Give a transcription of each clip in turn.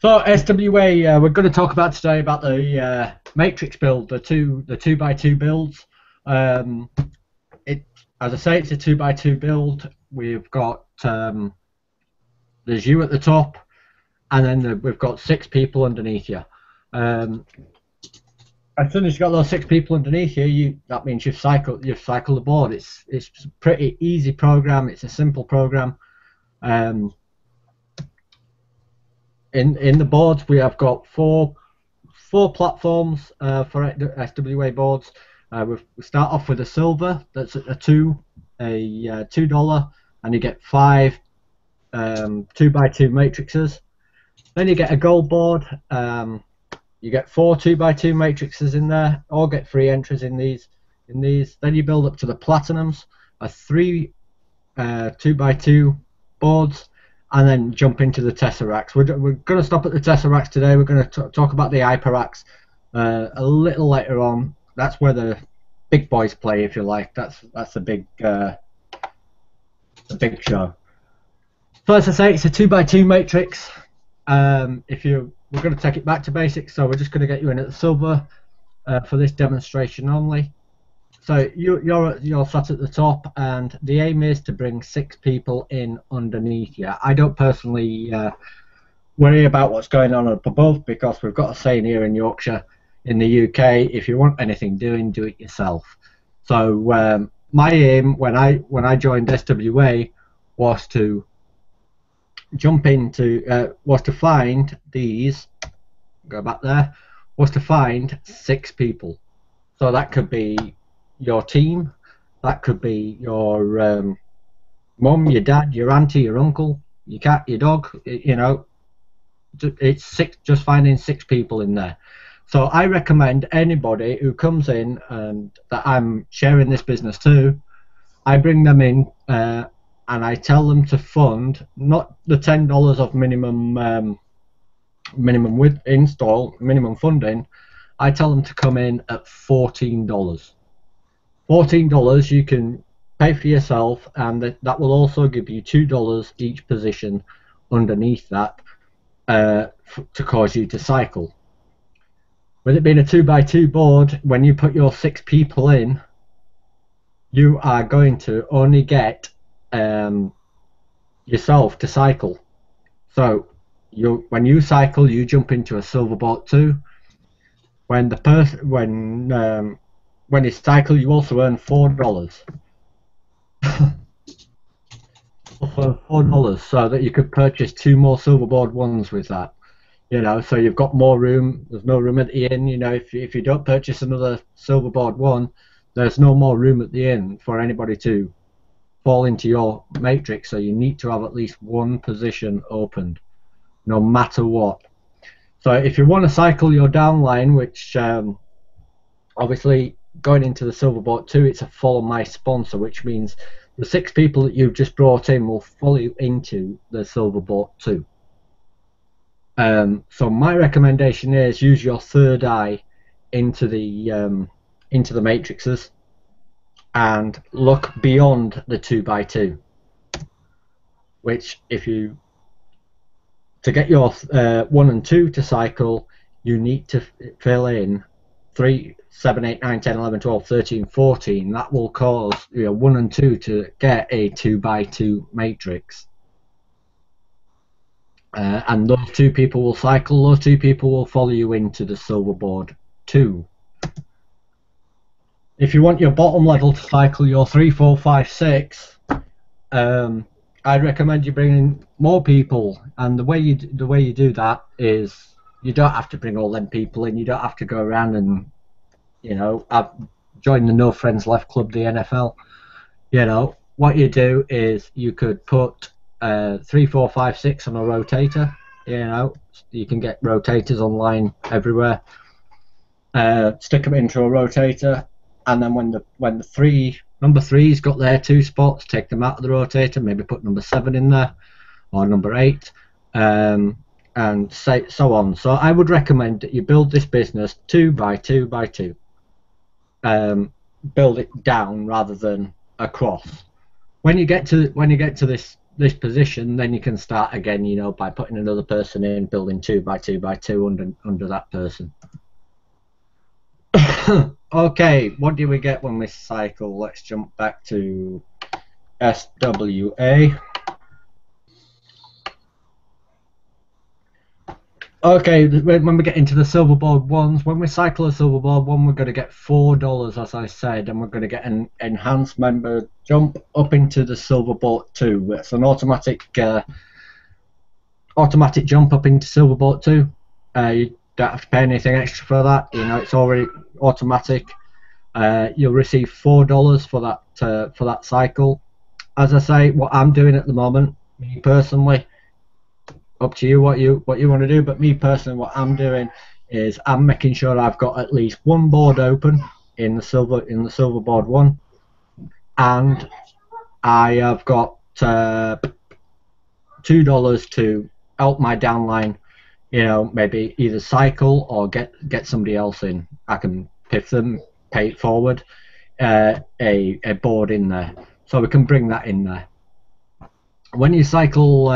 So SWA, we're going to talk about today about the matrix build, the two by two builds. Um, it, as I say, it's a 2x2 build. We've got there's you at the top, and then we've got 6 people underneath you. As soon as you've got those 6 people underneath you, that means you've cycled the board. It's a pretty easy program. It's a simple program. In the boards, we have got four platforms for SWA boards. We start off with a silver, that's a $2, and you get 5 2x2 matrices. Then you get a gold board. You get 4 2x2 matrices in there. All get free entries in these. Then you build up to the platinums, 3 2x2 boards, and then jump into the tesseracts. We're going to stop at the tesseracts today. We're going to talk about the hyperacts a little later on. That's where the big boys play, if you like. That's the big show. So as I say, it's a 2x2 matrix. We're going to take it back to basics, so we're just going to get you in at the silver for this demonstration only. So you're sat at the top, and the aim is to bring 6 people in underneath you. I don't personally worry about what's going on up above, because we've got a saying here in Yorkshire, in the UK, if you want anything doing, do it yourself. So my aim when I joined SWA was to find these. Go back there. Was to find 6 people. So that could be your team, that could be your mum, your dad, your auntie, your uncle, your cat, your dog. You know, it's just finding 6 people in there. So I recommend anybody who comes in and that I'm sharing this business to, I bring them in and I tell them to fund not the $10 of minimum with install, minimum funding. I tell them to come in at $14. $14 you can pay for yourself, and that will also give you $2 each position underneath that to cause you to cycle. With it being a 2x2 board, when you put your 6 people in, you are going to only get yourself to cycle. So when you cycle, you jump into a silver board 2. When you cycle, you also earn $4. $4, so that you could purchase 2 more silverboard 1s with that. You know, so you've got more room. There's no room at the inn. You know, if you don't purchase another silverboard 1, there's no more room at the inn for anybody to fall into your matrix. So you need to have at least 1 position opened, no matter what. So if you want to cycle your downline, which obviously going into the silverboard 2, it's a follow my sponsor, which means the 6 people that you've just brought in will follow you into the silverboard 2. So my recommendation is use your third eye into the matrices and look beyond the 2x2. Which, to get your 1 and 2 to cycle, you need to fill in 3, 7, 8, 9, 10, 11, 12, 13, 14. That will cause 1 and 2 to get a 2x2 matrix. And those 2 people will cycle. Those 2 people will follow you into the silverboard 2. If you want your bottom level to cycle your 3, 4, 5, 6, I'd recommend you bring in more people. And the way you do that is you don't have to bring all them people in. You don't have to go around and join the No Friends Left Club, the NFL. What you do is you could put 3, 4, 5, 6 on a rotator. You can get rotators online everywhere. Stick them into a rotator, and then when the number 3's got their 2 spots, take them out of the rotator. Maybe put number 7 in there, or number 8, and so on. So I would recommend that you build this business 2x2x2. Build it down rather than across. When you get to this this position, then you can start again, you know, by putting another person in, building 2 by 2 by 2 under that person. Okay, what do we get when we cycle? Let's jump back to SWA. Okay, when we get into the silverboard ones, when we cycle a silverboard one, we're going to get $4, as I said, and we're going to get an enhanced member jump up into the silverboard 2. It's an automatic jump up into silverboard 2. You don't have to pay anything extra for that. You know, it's already automatic. You'll receive $4 for that cycle. As I say, what I'm doing at the moment, me personally, up to you what you want to do, but me personally, what I'm doing is I'm making sure I've got at least one board open in the silverboard 1, and I have got $2 to help my downline, you know, maybe either cycle or get somebody else in. I can piff them, pay it forward, a board in there, so we can bring that in there. When you cycle,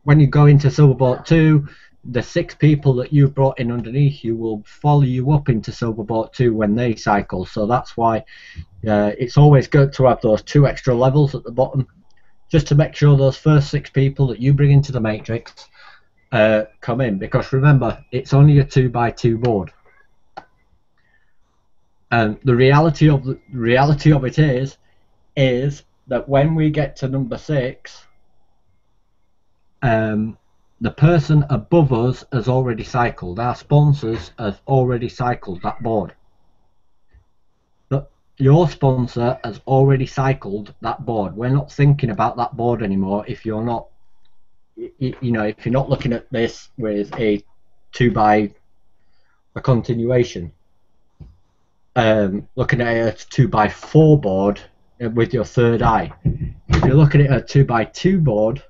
when you go into silverboard 2, the 6 people that you've brought in underneath you will follow you up into silverboard 2 when they cycle. So that's why it's always good to have those 2 extra levels at the bottom, just to make sure those first 6 people that you bring into the matrix come in, because remember, it's only a 2 by 2 board. And the reality of it is that when we get to number 6, the person above us has already cycled. Our sponsors have already cycled that board. But your sponsor has already cycled that board. We're not thinking about that board anymore if you're not, you know, if you're not looking at this with a 2 by a continuation. Looking at a 2 by 4 board with your third eye. If you're looking at a 2 by 2 board,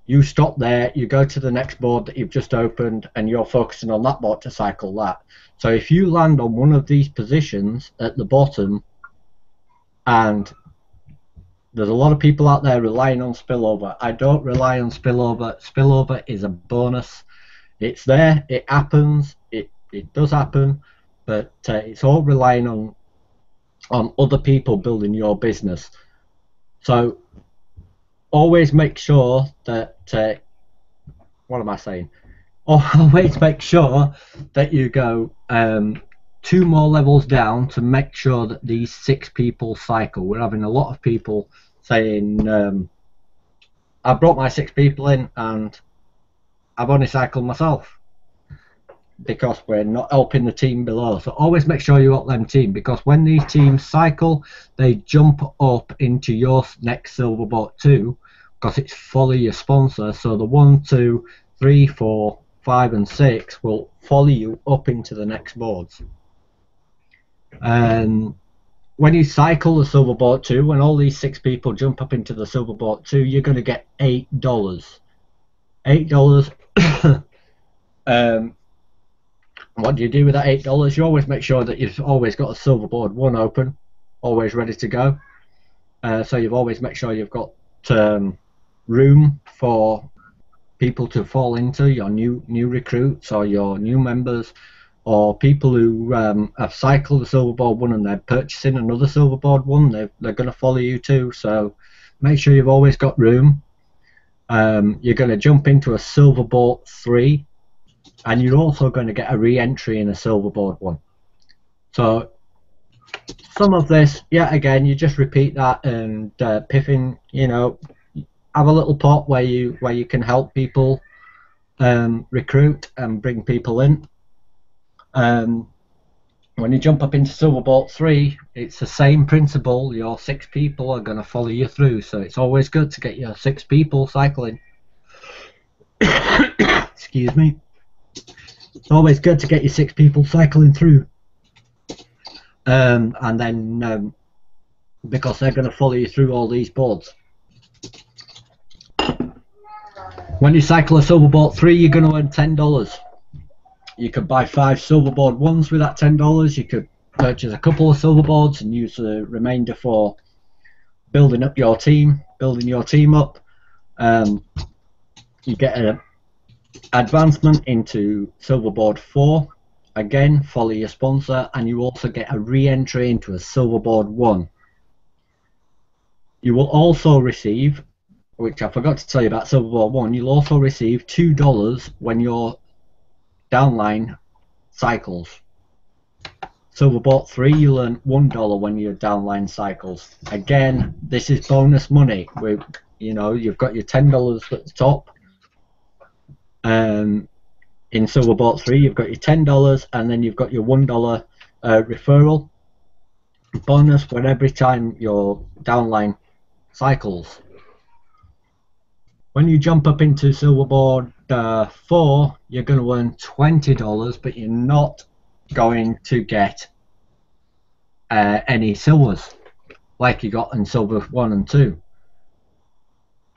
you stop there, you go to the next board that you've just opened, and you're focusing on that board to cycle that. So if you land on one of these positions at the bottom, and there's a lot of people out there relying on spillover. I don't rely on spillover. Spillover is a bonus. It's there, it happens, it does happen, but it's all relying on other people building your business. So always make sure that what am I saying? Always make sure that you go 2 more levels down to make sure that these 6 people cycle. We're having a lot of people saying, I brought my 6 people in and I've only cycled myself, because we're not helping the team below. So always make sure you help them team, because when these teams cycle, they jump up into your next silverboard 2, because it's follow your sponsor. So the 1, 2, 3, 4, 5 and 6 will follow you up into the next boards. And when you cycle the silverboard 2, when all these 6 people jump up into the silverboard 2, you're going to get $8. $8. What do you do with that $8? You always make sure that you've always got a silverboard 1 open, always ready to go. So you've always make sure you've got room for people to fall into, your new recruits or your new members, or people who have cycled the silverboard 1 and they're purchasing another silverboard 1. They're going to follow you too. So make sure you've always got room. You're going to jump into a silverboard 3. And you're also going to get a re-entry in a silverboard 1. So some of this, yeah, again, you just repeat that, and piffing, you know, have a little pot where you can help people recruit and bring people in. When you jump up into silverboard 3, it's the same principle. Your 6 people are going to follow you through. So it's always good to get your 6 people cycling. Excuse me. It's always good to get your 6 people cycling through, and then because they're going to follow you through all these boards. When you cycle a silverboard 3, you're going to earn $10. You could buy 5 silverboard 1s with that $10. You could purchase a couple of silverboards and use the remainder for building up your team. building your team up. You get an advancement into Silverboard 4. Again, follow your sponsor, and you also get a re-entry into a Silverboard 1. You will also receive, which I forgot to tell you about Silverboard 1, you'll also receive $2 when your downline cycles. Silverboard 3, you'll earn $1 when your downline cycles. Again, this is bonus money. You've got your $10 at the top. In Silverboard 3, you've got your $10, and then you've got your $1 referral bonus for every time your downline cycles. When you jump up into Silverboard 4, you're going to earn $20, but you're not going to get any silvers like you got in Silver 1 and 2.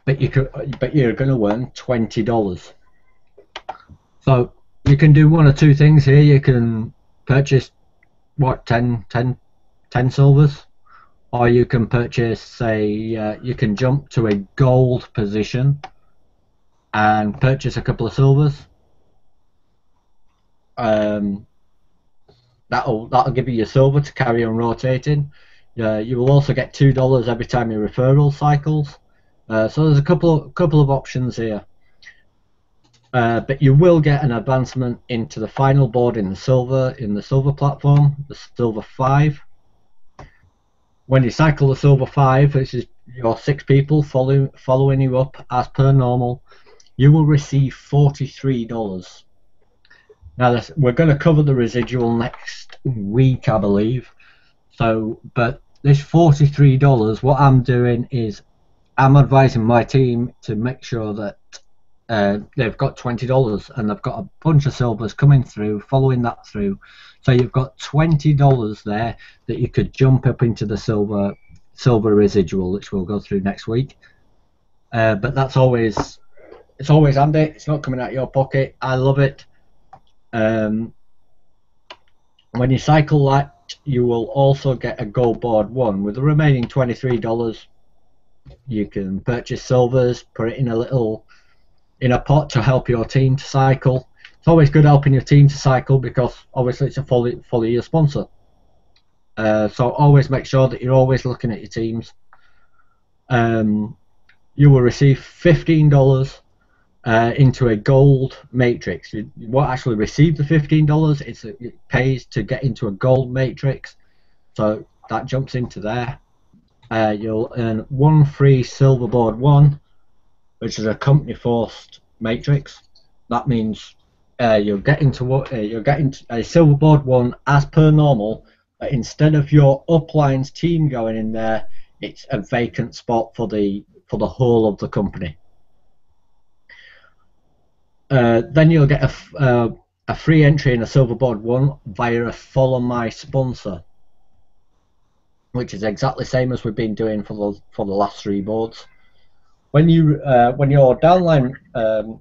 But you're going to earn $20. So you can do one or two things here. You can purchase 10 silvers, or you can purchase, say, you can jump to a gold position and purchase a couple of silvers. That'll give you your silver to carry on rotating. You will also get $2 every time your referral cycles. So there's a couple of options here. But you will get an advancement into the final board in the silver platform, the Silver 5. When you cycle the Silver 5, which is your 6 people following you up as per normal, you will receive $43. Now we're going to cover the residual next week, I believe. But this $43, what I'm doing is I'm advising my team to make sure that they've got $20 and they've got a bunch of silvers coming through, following that through. So you've got $20 there that you could jump up into the silver residual, which we'll go through next week. But it's always handy. It's not coming out of your pocket. I love it. When you cycle that, you will also get a gold board 1 with the remaining $23. You can purchase silvers, put it in a pot to help your team to cycle. It's always good helping your team to cycle because obviously it's a follow your sponsor. So always make sure that you're always looking at your teams. You will receive $15 into a gold matrix. You won't actually receive the $15. It pays to get into a gold matrix. So that jumps into there. You'll earn 1 free Silverboard 1, which is a company forced matrix. That means you're getting a Silverboard 1 as per normal, but instead of your upline's team going in there, it's a vacant spot for the whole of the company. Then you'll get a free entry in a Silverboard 1 via a follow my sponsor, which is exactly the same as we've been doing for the last 3 boards. When your downline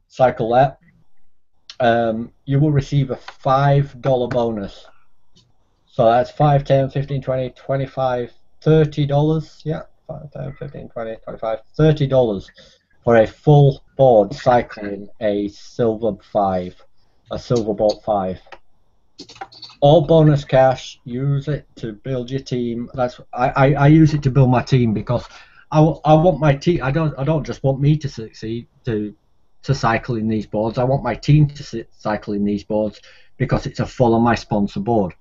cycle that, you will receive a $5 bonus. So that's 5, 10, 15, 20, 25, $30. Yeah, 5, 10, 15, 20, 25, $30 for a full board cycling a Silverboard 5. All bonus cash. Use it to build your team. I use it to build my team because I want my team. I don't just want me to succeed to cycle in these boards. I want my team to cycle in these boards because it's a follow my sponsor board.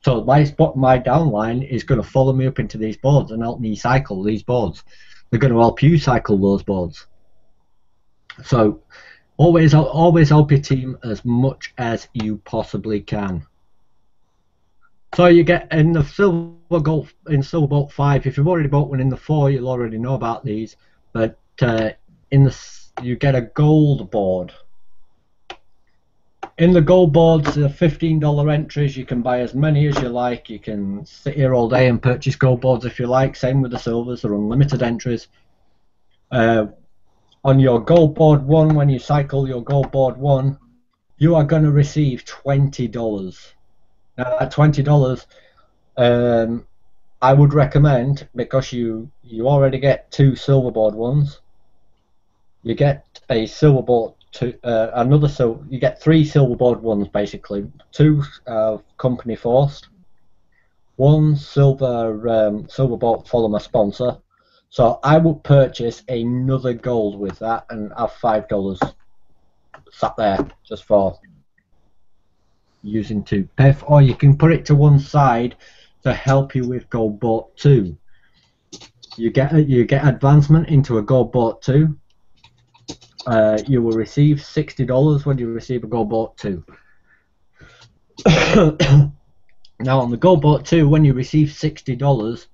So my downline is going to follow me up into these boards and help me cycle these boards. They're going to help you cycle those boards. So always help your team as much as you possibly can. So you get in the Silverboard 5. If you've already bought one in the 4, you'll already know about these. But you get a gold board. In the gold boards, the $15 entries. You can buy as many as you like. You can sit here all day and purchase gold boards if you like. Same with the silvers. They're unlimited entries. On your gold board 1, when you cycle your gold board 1, you are going to receive $20. Now, that $20, I would recommend, because you already get 2 silverboard ones, you get a silverboard two, you get 3 silverboard ones basically, 2 company forced, 1 silverboard follow my sponsor. So I would purchase another gold with that and have $5 sat there just for using to pay for, or you can put it to one side to help you with gold bought 2. You get advancement into a gold bought 2. You will receive $60 when you receive a gold bought 2. Now on the gold bought 2, when you receive $60,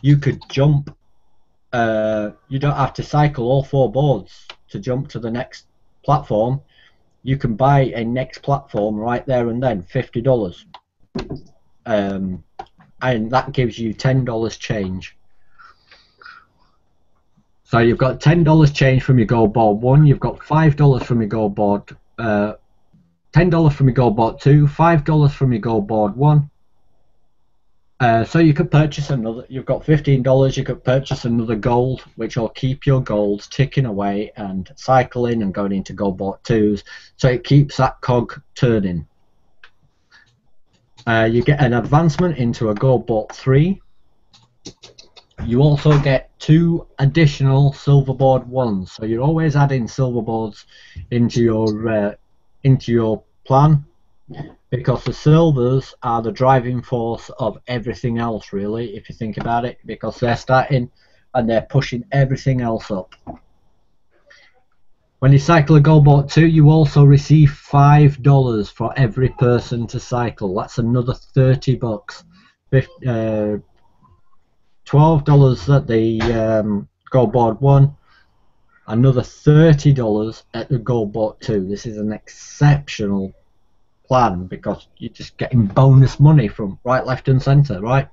you could jump. You don't have to cycle all 4 boards to jump to the next platform. You can buy a next platform right there and then, $50, and that gives you $10 change. So you've got $10 change from your gold board 1, you've got $5 from your gold board, $10 from your gold board 2, $5 from your gold board 1. So you could purchase another, you've got $15, you could purchase another gold, which will keep your gold ticking away and cycling and going into gold bought 2s, so it keeps that cog turning. You get an advancement into a gold bought 3. You also get 2 additional silverboard 1s, so you're always adding silverboards into your plan, because the silvers are the driving force of everything else, really, if you think about it, because they're starting and they're pushing everything else up. When you cycle a gold bought 2, you also receive $5 for every person to cycle. That's another $30. $12 at the gold board 1, another $30 at the gold bought 2. This is an exceptional plan because you're just getting bonus money from right, left and center, right?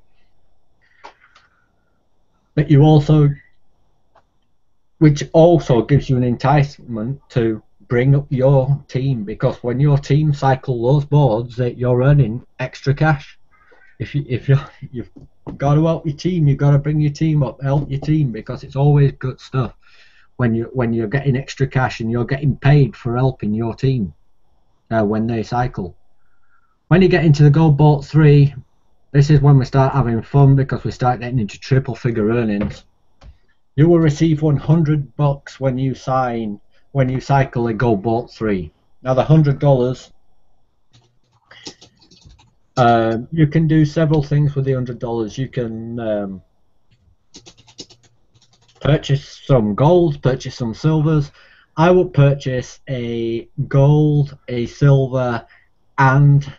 But you also, which also gives you an enticement to bring up your team, because when your team cycle those boards, that you're earning extra cash. If you've got to help your team, you've got to bring your team up, help your team, because it's always good stuff when you're getting extra cash and you're getting paid for helping your team when they cycle. When you get into the gold bought 3, this is when we start having fun, because we start getting into triple figure earnings. You will receive $100 when you cycle a gold bought 3. Now the $100, you can do several things with the $100. You can purchase some gold, purchase some silvers. I would purchase a gold, a silver, and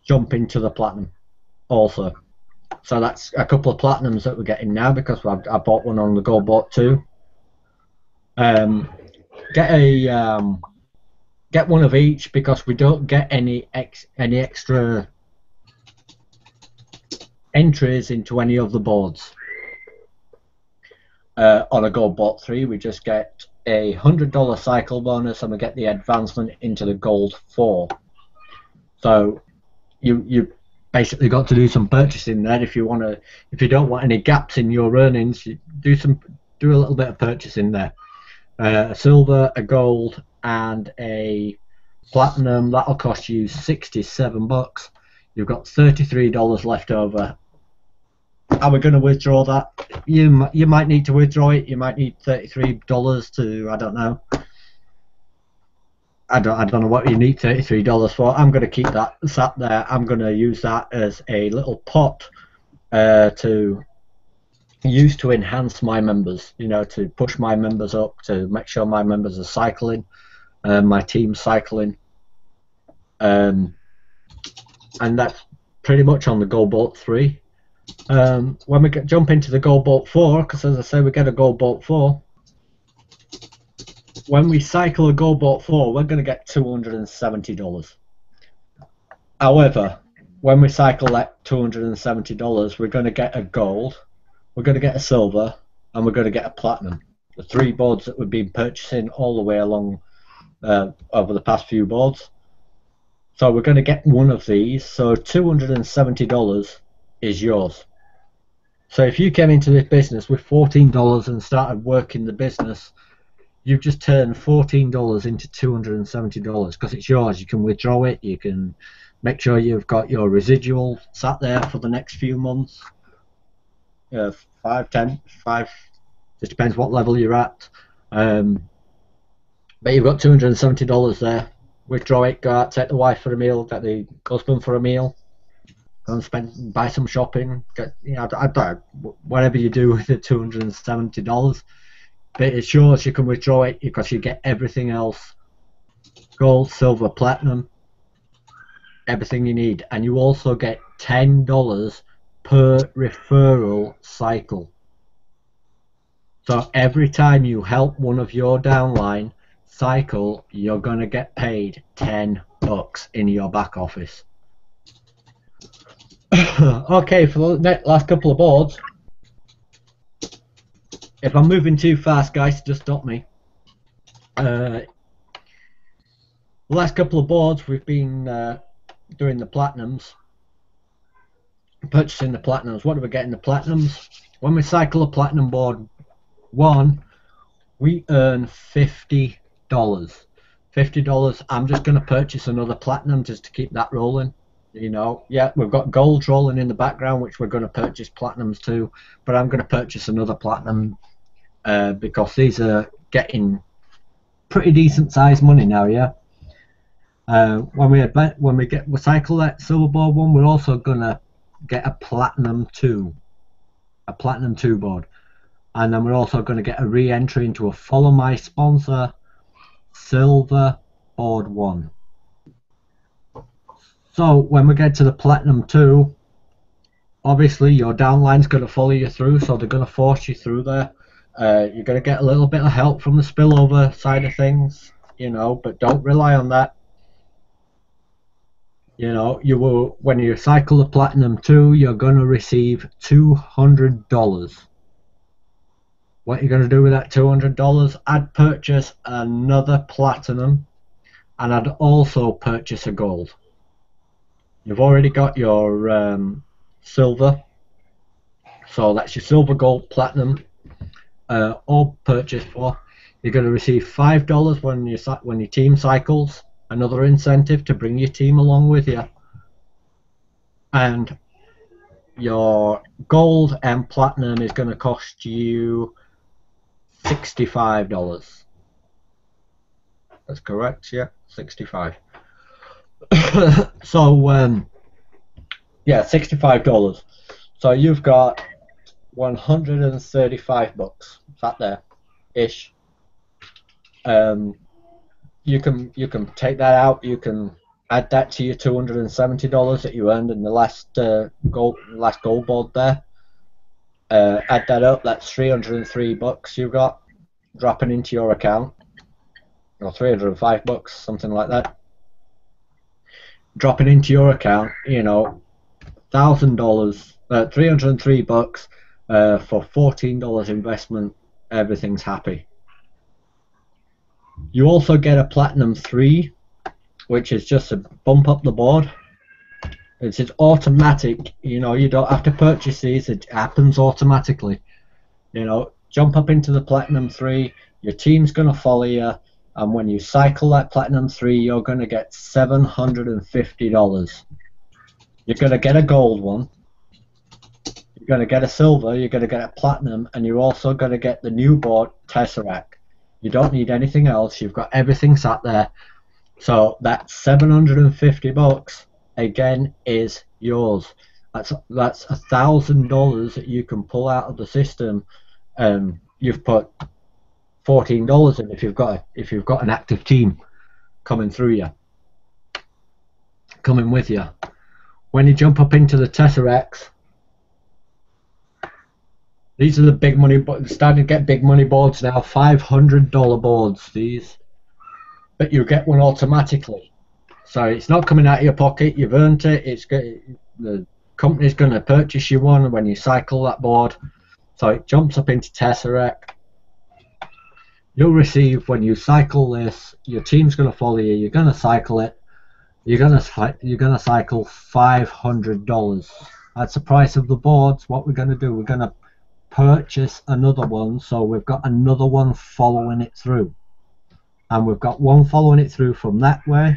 jump into the platinum also. So that's a couple of platinums that we're getting now, because I bought one on the gold bought 2. Get one of each, because we don't get any extra entries into any of the boards. On a gold bought 3, we just get a $100 cycle bonus, and we get the advancement into the gold 4. So you basically got to do some purchasing there if you don't want any gaps in your earnings. You do a little bit of purchasing there. A silver, a gold, and a platinum, that'll cost you $67. You've got $33 left over. Are we going to withdraw that? You might need to withdraw it. You might need $33 to, I don't know. I don't know what you need $33 for. I'm going to keep that sat there. I'm going to use that as a little pot to use to enhance my members, to push my members up, to make sure my members are cycling, my team's cycling. And that's pretty much on the gold bought 3. When we jump into the gold bought 4, because as I say, we get a gold bought 4. When we cycle a gold bought 4, we're going to get $270. However, when we cycle that $270, we're going to get a gold, we're going to get a silver, and we're going to get a platinum. The 3 boards that we've been purchasing all the way along over the past few boards. So we're going to get one of these. So $270 is yours. So if you came into this business with $14 and started working the business, you've just turned $14 into $270 because it's yours. You can withdraw it. You can make sure you've got your residual sat there for the next few months. 5, 10, 5, just depends what level you're at. But you've got $270 there. Withdraw it, go out, take the wife for a meal, get the husband for a meal, go and buy some shopping, get, you know, whatever you do with the $270. But it's yours. You can withdraw it because you get everything else: gold, silver, platinum, everything you need. And you also get $10 per referral cycle. So every time you help one of your downline cycle, you're going to get paid $10 in your back office. Okay, for the last couple of boards, if I'm moving too fast, guys, just stop me. The last couple of boards we've been doing the platinums, purchasing the platinums. What do we get in the platinums? When we cycle a platinum board 1, we earn $50. $50. I'm just going to purchase another platinum just to keep that rolling. You know, yeah, we've got golds rolling in the background, which we're going to purchase platinums too, but I'm going to purchase another platinum because these are getting pretty decent sized money now. Yeah. When we cycle that silver board 1, we're also going to get a platinum 2 board, and then we're also going to get a re-entry into a follow my sponsor silver board 1. So when we get to the platinum 2, obviously your downline's going to follow you through, so they're going to force you through there. You're going to get a little bit of help from the spillover side of things, you know, but don't rely on that. You know, when you cycle the platinum 2, you're going to receive $200. What you're going to do with that $200? I'd purchase another platinum, and I'd also purchase a gold. You've already got your silver, so that's your silver, gold, platinum, all purchased for. You're going to receive $5 when your team cycles, another incentive to bring your team along with you, and your gold and platinum is going to cost you $65. That's correct, yeah, 65. So yeah, $65. So you've got $135 sat there ish. You can take that out. You can add that to your $270 that you earned in the last gold board there. Add that up. That's $303 you've got dropping into your account, or $305, something like that, dropping into your account. You know, $1,000, $303 for $14 investment. Everything's happy. You also get a platinum 3, which is just a bump up the board. It's automatic. You know, you don't have to purchase these. It happens automatically. You know, jump up into the platinum 3. Your team's going to follow you, and when you cycle that platinum 3, you're going to get $750. You're going to get a gold one. You're going to get a silver. You're going to get a platinum, and you're also going to get the new board Tesseract. You don't need anything else. You've got everything sat there. So that $750 again is yours. That's $1,000 that you can pull out of the system. You've put $14 in if you've got an active team coming through you, coming with you. When you jump up into the Tesseracts, these are the big money, but starting to get big money boards now. $500 boards, these, but you get one automatically. So it's not coming out of your pocket. You've earned it. The company's going to purchase you one when you cycle that board. So it jumps up into Tesseract. You'll receive, when you cycle this, your team's going to follow you. You're going to cycle it. You're going to cycle $500. That's the price of the boards. What we're going to do, we're going to purchase another one, so we've got another one following it through, and we've got one following it through from that way.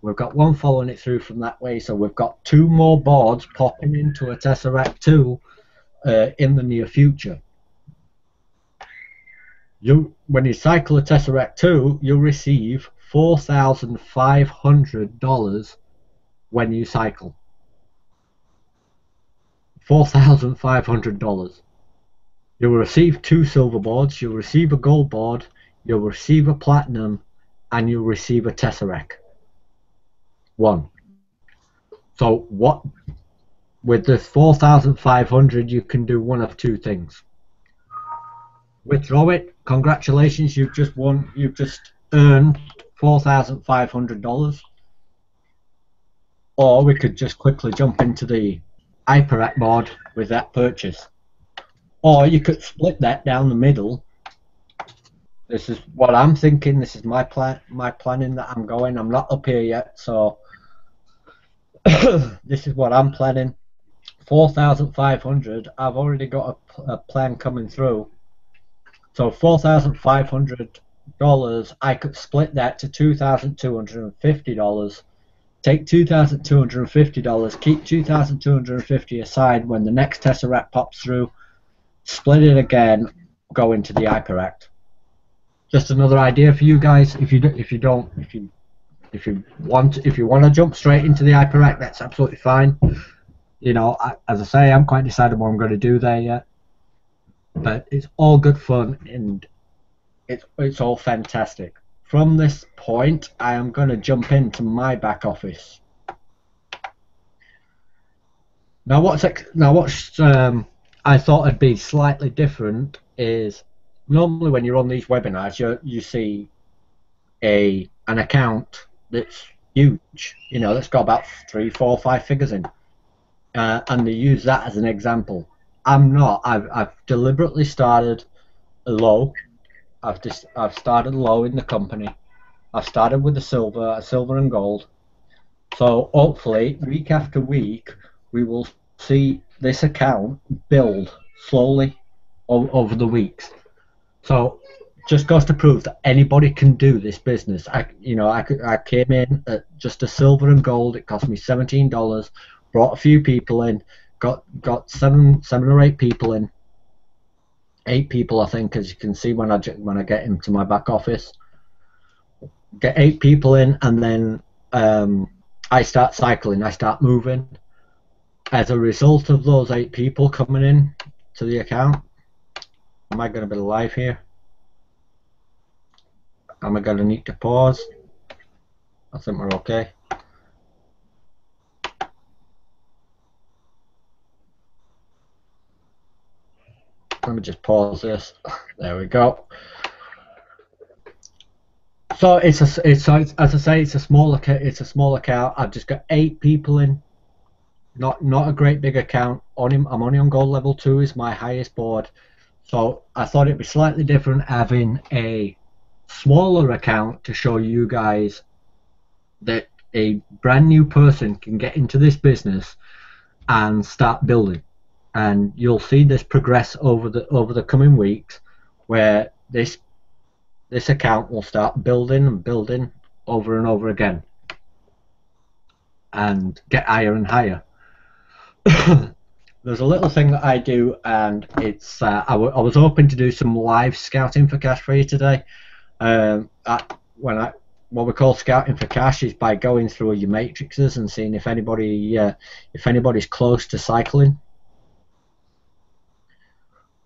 We've got one following it through from that way, so we've got 2 more boards popping into a Tesseract 2 in the near future. When you cycle a Tesseract 2, you'll receive $4,500 when you cycle. $4,500. You'll receive 2 silver boards, you'll receive a gold board, you'll receive a platinum, and you'll receive a Tesseract 1. So what, with the 4,500, you can do one of 2 things. Withdraw it. Congratulations, you've just won. You've just earned $4,500. Or we could just quickly jump into the HyperAct board with that purchase. Or you could split that down the middle. This is what I'm thinking. This is my planning that I'm going. I'm not up here yet, so this is what I'm planning. 4,500. I've already got a plan coming through. So $4,500. I could split that to $2,250. Take $2,250. Keep $2,250 aside when the next Tesseract pops through. Split it again. Go into the HyperAct. Just another idea for you guys. If you want to jump straight into the HyperAct, that's absolutely fine. You know, as I say, I'm quite decided what I'm going to do there yet. But it's all good fun and it's all fantastic. From this point, I am going to jump into my back office. Now, what's I thought would be slightly different is normally when you're on these webinars, you see an account that's huge, you know, that's got about 3, 4, 5 figures in, and they use that as an example. I'm not. I've deliberately started low. I've started low in the company. I've started with a silver and gold. So hopefully, week after week, we will see this account build slowly over the weeks. So just goes to prove that anybody can do this business. I came in at just a silver and gold. It cost me $17. Brought a few people in. Got seven or 8 people in. 8 people, I think, as you can see when I get into my back office. Get 8 people in, and then I start cycling. I start moving. As a result of those 8 people coming in to the account, am I going to be live here? Am I going to need to pause? I think we're okay. Let me just pause this. There we go. So as I say, it's a small account. I've just got 8 people in. Not a great big account. I'm only on gold level 2 is my highest board. So I thought it'd be slightly different having a smaller account to show you guys that a brand new person can get into this business and start building. And you'll see this progress over the coming weeks, where this account will start building and building over and over again, and get higher and higher. There's a little thing that I do, and it's I was hoping to do some live scouting for cash for you today. What we call scouting for cash is by going through your matrices and seeing if anybody's close to cycling.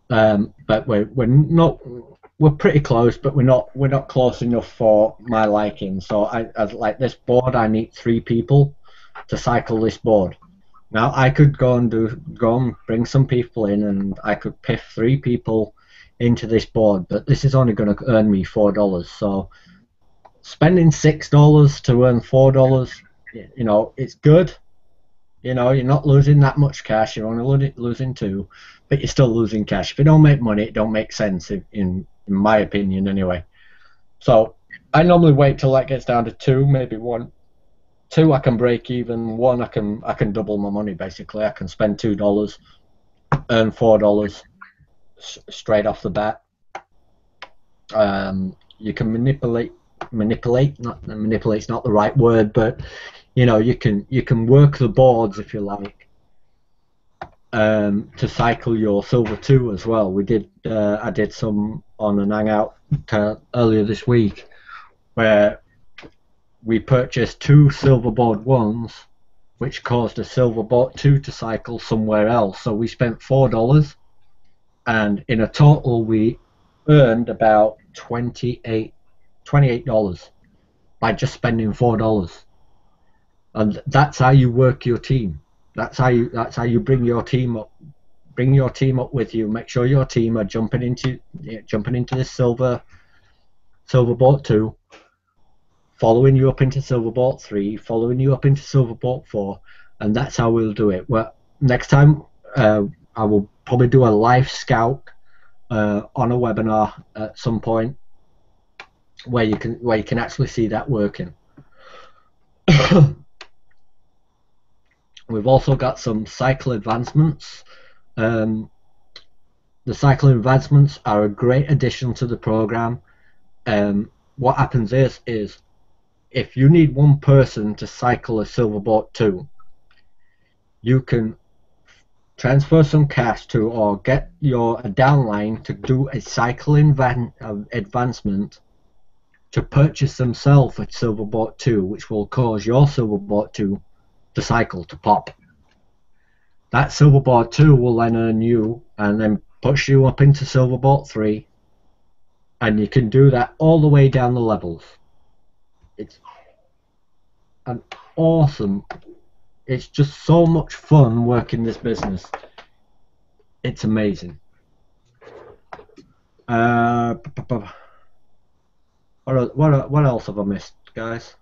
But we're pretty close, but we're not close enough for my liking. So as like this board, I need 3 people to cycle this board. Now I could go and bring some people in, and I could piff 3 people into this board, but this is only going to earn me $4. So spending $6 to earn $4, you know, it's good. You know, you're not losing that much cash. You're only losing 2, but you're still losing cash. If you don't make money, it don't make sense, in my opinion, anyway. So I normally wait till that gets down to 2, maybe 1. 2 I can break even, 1 I can double my money basically. I can spend $2, earn $4 straight off the bat. You can manipulate's not the right word, but you know, you can work the boards if you like, to cycle your silver 2 as well. I did some on an hangout earlier this week where we purchased 2 silver board 1s, which caused a silver board 2 to cycle somewhere else. So we spent $4, and in a total we earned about $28 by just spending $4. And that's how you work your team. That's how you bring your team up. Bring your team up with you. Make sure your team are jumping into this silver boat 2, following you up into silver boat 3, following you up into silver boat 4, and that's how we'll do it. Well, next time I will probably do a live scout on a webinar at some point where you can actually see that working. We've also got some cycle advancements. The cycle advancements are a great addition to the program. What happens is if you need 1 person to cycle a silver boat 2, you can transfer some cash to, or get a downline to do a cycling advancement to purchase themselves a silver boat 2, which will cause your silver boat 2 to cycle, to pop. That silver boat 2 will then earn you and then push you up into silver boat 3, and you can do that all the way down the levels. It's an awesome, it's just so much fun working this business. It's amazing. What else have I missed, guys?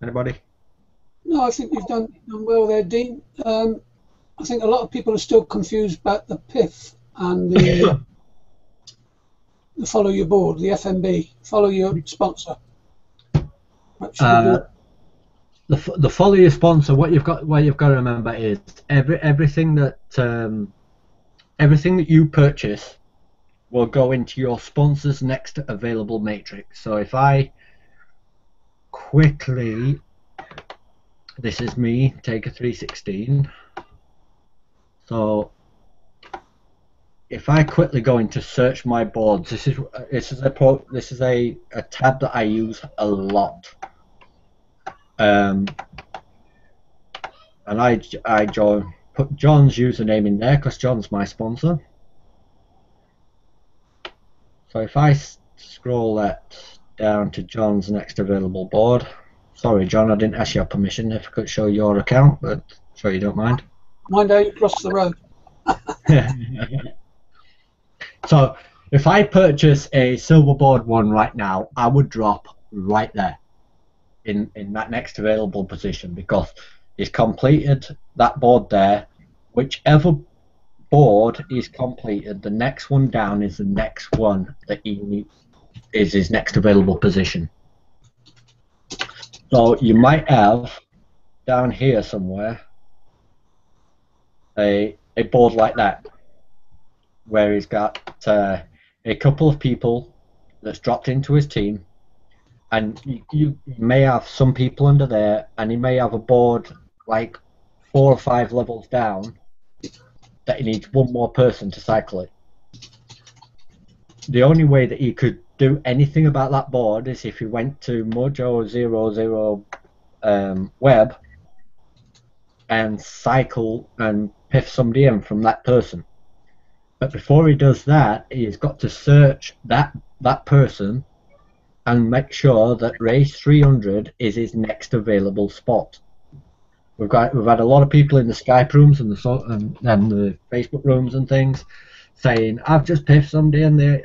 Anybody? No, I think you've done well there, Dean. I think a lot of people are still confused about the PIF and the follow your board, the FMB, follow your sponsor. The follow your sponsor. What you've got to remember is everything that you purchase will go into your sponsor's next available matrix. So if I quickly, this is me, take a 316. So if I quickly go into search my boards, this is a tab that I use a lot. And I put John's username in there because John's my sponsor. So if I scroll that down to John's next available board, sorry John, I didn't ask your permission if I could show your account, but sure you don't mind. Mind how you cross the road. So if I purchase a silver board 1 right now, I would drop right there in that next available position, because he's completed that board there. Whichever board is completed, the next one down is the next one that he needs, is his next available position. So you might have down here somewhere a board like that, where he's got a couple of people that's dropped into his team, and you may have some people under there, and he may have a board like 4 or 5 levels down that he needs 1 more person to cycle it. The only way that he could do anything about that board is if he went to Mojo00 web and cycle and piff somebody in from that person. But before he does that, he's got to search that person and make sure that race 300 is his next available spot. We've had a lot of people in the Skype rooms and the Facebook rooms and things saying, I've just piffed somebody and they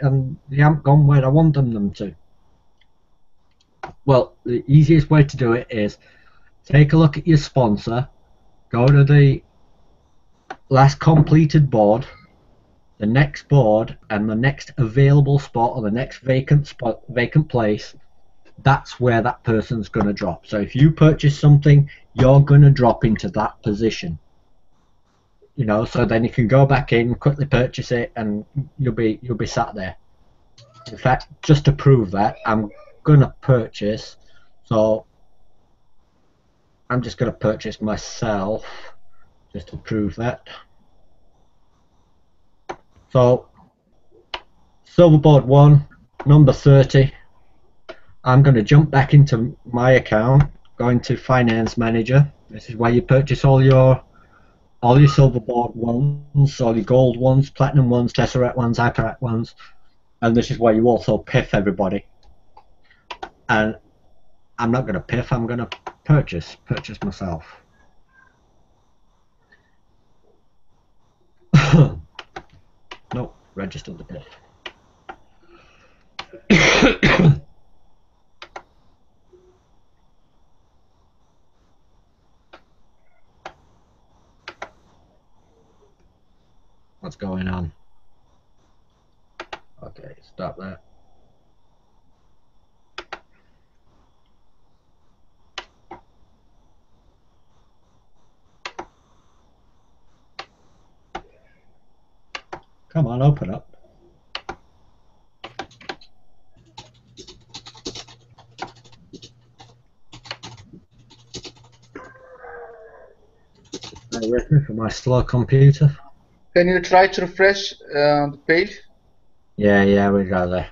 haven't gone where I want them to. Well, the easiest way to do it is take a look at your sponsor, go to the last completed board, the next board, and the next available spot, or the next vacant place. that's where that person's going to drop. So if you purchase something, you're going to drop into that position. You know, so then you can go back in, quickly purchase it, and you'll be sat there. In fact, just to prove that, I'm going to purchase. So I'm just going to purchase myself just to prove that. So Silverboard 1, number 30. I'm going to jump back into my account, go into Finance Manager. This is where you purchase all your Silverboard ones, all your gold ones, platinum ones, Tesseract ones, Hyperact ones, and this is where you also piff everybody. And I'm not going to piff, I'm going to purchase myself. Nope, register the piff. What's going on? Okay, stop that. Come on, open up. Bear with me for my slow computer. Can you try to refresh the page? Yeah, we got there.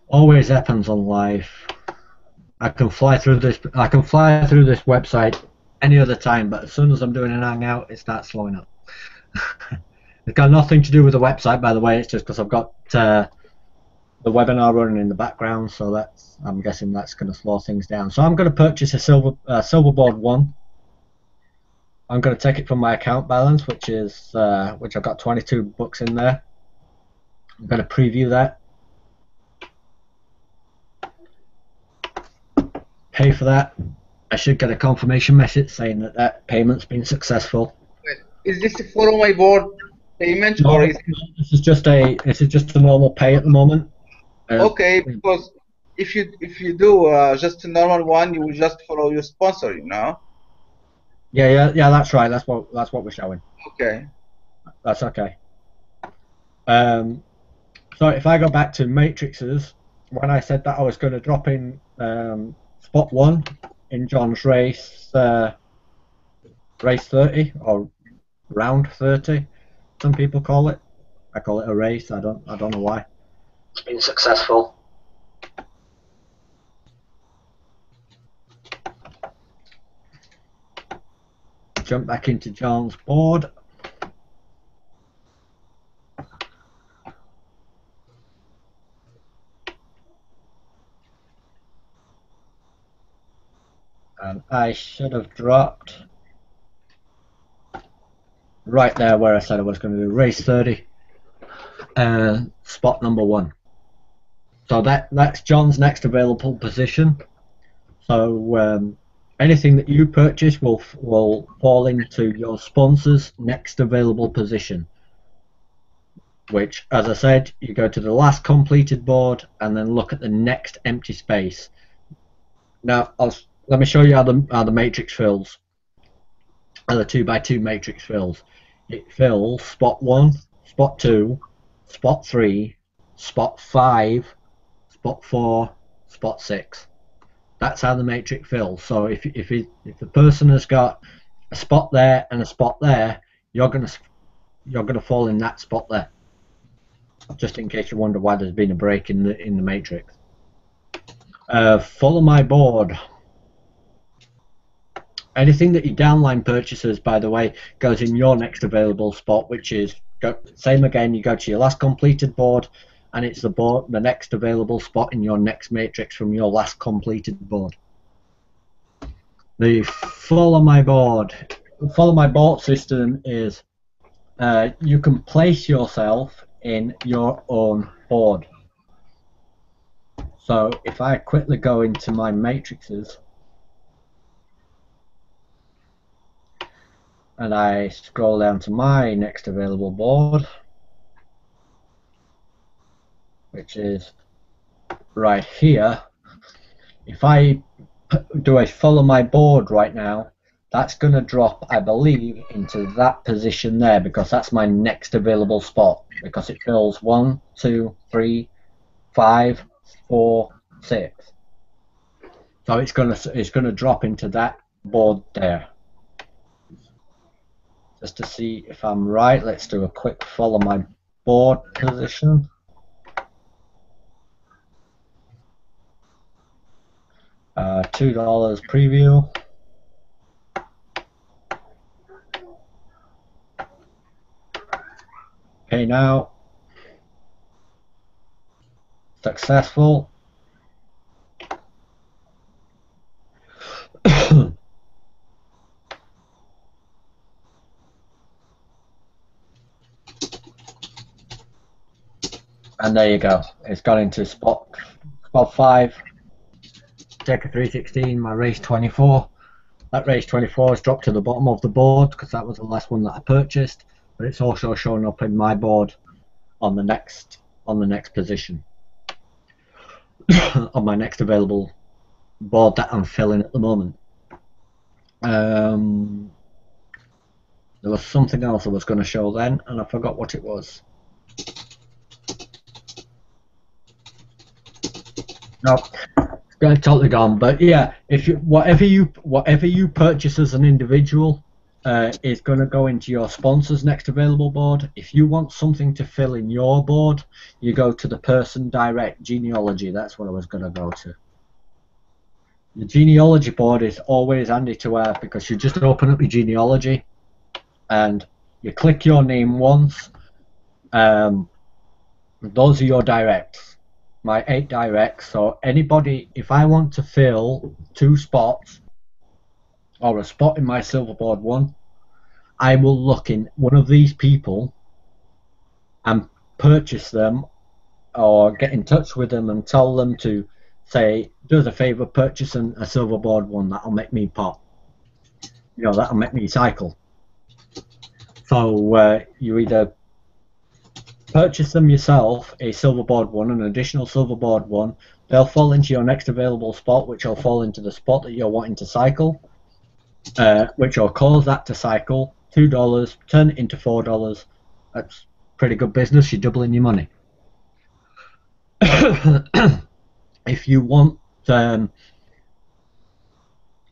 Always happens on live. I can fly through this website any other time, but as soon as I'm doing an hangout, it starts slowing up. It's got nothing to do with the website, by the way. It's just because I've got the webinar running in the background, so I'm guessing that's going to slow things down. So I'm going to purchase a Silverboard 1. I'm going to take it from my account balance, which I've got 22 bucks in there. I'm going to preview that. Pay for that. I should get a confirmation message saying that payment's been successful. Is this a follow my board payment, No, or is this is just a normal pay at the moment. okay? Because if you do just a normal one, you will just follow your sponsor, you know. Yeah, that's right. That's what we're showing. Okay. That's okay. So if I go back to matrices, when I said that I was going to drop in spot 1 in John's race 30 or round 30, some people call it. I call it a race. I don't know why. It's been successful. Jump back into John's board. And I should have dropped right there where I said I was going to do race 30, spot number 1. So that's John's next available position. So anything that you purchase will fall into your sponsor's next available position, which, as I said, you go to the last completed board and then look at the next empty space. Now let me show you how the matrix fills, how the 2x2 matrix fills. It fills spot 1, spot 2, spot 3, spot 5, spot 4, spot 6. That's how the matrix fills. So if the person has got a spot there and a spot there, you're gonna fall in that spot there. Just in case you wonder why there's been a break in the matrix. Follow my board. Anything that your downline purchases, by the way, goes in your next available spot, which is same again. You go to your last completed board, and it's the next available spot in your next matrix from your last completed board. The follow my board system is you can place yourself in your own board. So if I quickly go into my matrices and I scroll down to my next available board, which is right here. If I do a follow my board right now, that's going to drop, I believe, into that position there, because that's my next available spot, because it fills 1, 2, 3, 5, 4, 6. So it's gonna drop into that board there. Just to see if I'm right, let's do a quick follow my board position. $2 preview. Pay now. Successful. And there you go. It's gone into spot 5. Take a 316, my race 24. That race 24 has dropped to the bottom of the board because that was the last one that I purchased. But it's also showing up in my board on the next position. On my next available board that I'm filling at the moment. There was something else I was going to show then, and I forgot what it was. No, it's going to totally gone. But yeah, if you whatever you purchase as an individual is going to go into your sponsor's next available board. If you want something to fill in your board, you go to the person direct genealogy. That's what I was going to go to. The genealogy board is always handy to have because you just open up your genealogy and you click your name once. Those are your directs. My 8 directs. So anybody, if I want to fill 2 spots or a spot in my silver board 1, I will look in one of these people and purchase them or get in touch with them and tell them to say, do us a favour, purchase a silver board 1, that'll make me pop. You know, that'll make me cycle. So you either purchase them yourself, a silver board 1, an additional silver board 1, they'll fall into your next available spot, which will fall into the spot that you're wanting to cycle, which will cause that to cycle. $2, turn it into $4. That's pretty good business. You're doubling your money. If you want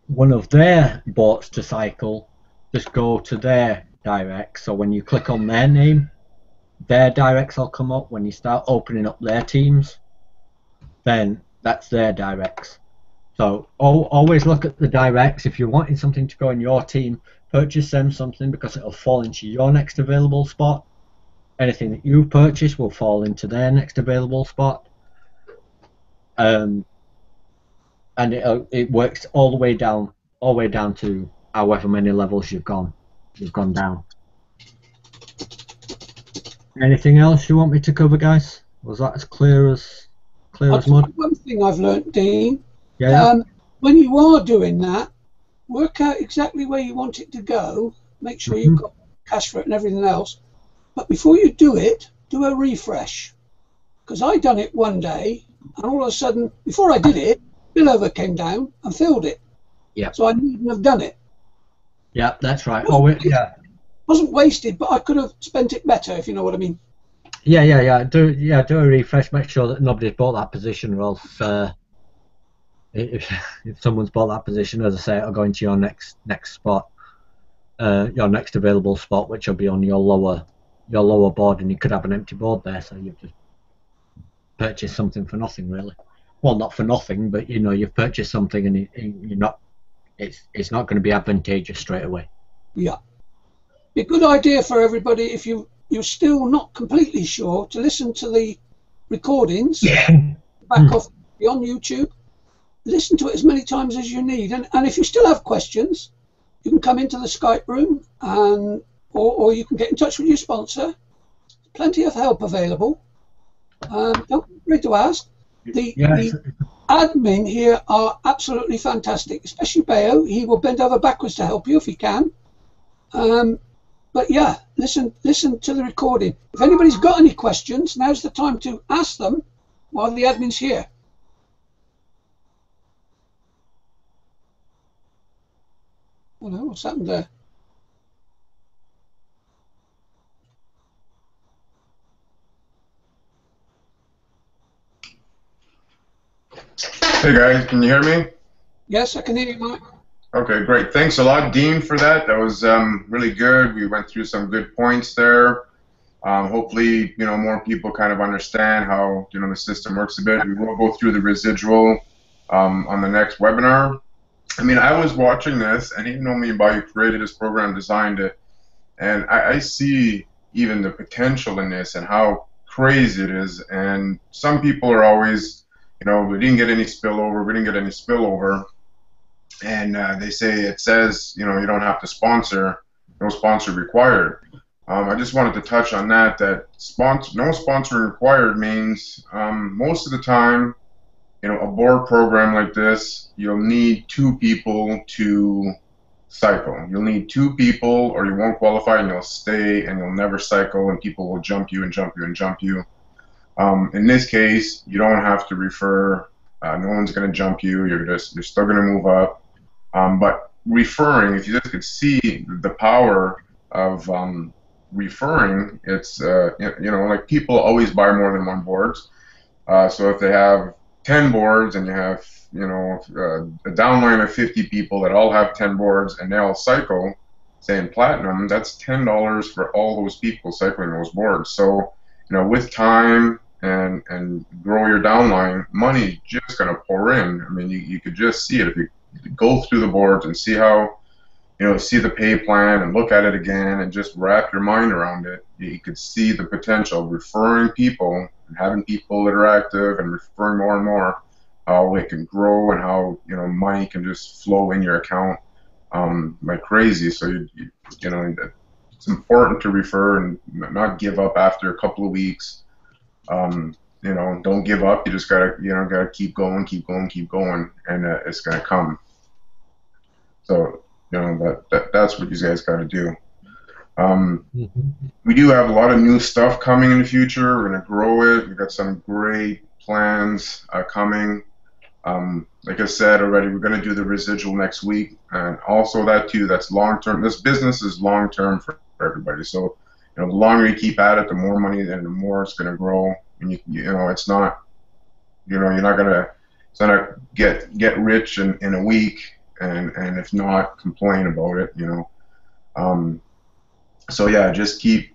one of their boats to cycle, just go to their directs. So when you click on their name, their directs will come up. When you start opening up their teams, then that's their directs. So always look at the directs. If you're wanting something to go in your team, purchase them something because it'll fall into your next available spot. Anything that you purchase will fall into their next available spot. And it works all the way down to however many levels you've gone down. Anything else you want me to cover, guys? Was that as clear as mud? One thing I've learnt, Dean. Yeah. When you are doing that, work out exactly where you want it to go. Make sure you've got cash for it and everything else. But before you do it, do a refresh. Because I done it one day, and all of a sudden, before I did it, spillover came down and filled it. Yeah. So I needn't have done it. Yeah, that's right. Wasn't wasted, but I could have spent it better, if you know what I mean. Yeah. Do a refresh. Make sure that nobody's bought that position, or else if someone's bought that position, as I say, it'll go into your next spot, your next available spot, which will be on your lower board, and you could have an empty board there, so you've just purchased something for nothing, really. Well, not for nothing, but you know, you've purchased something, and you're not. It's not going to be advantageous straight away. Yeah. Be a good idea for everybody if you're still not completely sure to listen to the recordings back off on YouTube. Listen to it as many times as you need, and if you still have questions, you can come into the Skype room or you can get in touch with your sponsor. Plenty of help available. Don't be afraid to ask. The admin here are absolutely fantastic, especially Bayo. He will bend over backwards to help you if he can. But yeah, listen to the recording. If anybody's got any questions, now's the time to ask them, while the admin's here. I don't know what's happened there. Hey guys, can you hear me? Yes, I can hear you, Mike. Okay, great. Thanks a lot, Dean, for that. That was really good. We went through some good points there. Hopefully, more people kind of understand how, the system works a bit. We will go through the residual on the next webinar. I mean, I was watching this, and even though me and Bayou created this program, designed it, and I see even the potential in this and how crazy it is. And some people are always, we didn't get any spillover, we didn't get any spillover. And they say, it says, you don't have to sponsor, no sponsor required. I just wanted to touch on that, no sponsor required means most of the time, a board program like this, you'll need 2 people to cycle. You'll need 2 people or you won't qualify and you'll stay and you'll never cycle and people will jump you and jump you and jump you. In this case, you don't have to refer, no one's going to jump you, you're still going to move up. But referring, if you just could see the power of referring, it's, like people always buy more than 1 board. So if they have 10 boards and you have, a downline of 50 people that all have 10 boards and they all cycle, say in platinum, that's $10 for all those people cycling those boards. So, with time and grow your downline, money just going to pour in. I mean, you could just see it if you go through the boards and see how, see the pay plan and look at it again and just wrap your mind around it. You could see the potential of referring people and having people that are active and referring more and more, how it can grow and how, money can just flow in your account like crazy. So, it's important to refer and not give up after a couple of weeks. Don't give up. You just gotta keep going, and it's gonna come. So, that's what you guys gotta do. We do have a lot of new stuff coming in the future. We're gonna grow it. We've got some great plans coming. Like I said already, we're gonna do the residual next week, and also that too. That's long term. This business is long term for everybody. So, the longer you keep at it, the more money and the more it's gonna grow. And it's not, you're not gonna, it's not get rich in a week, and if not, complain about it. So yeah, just keep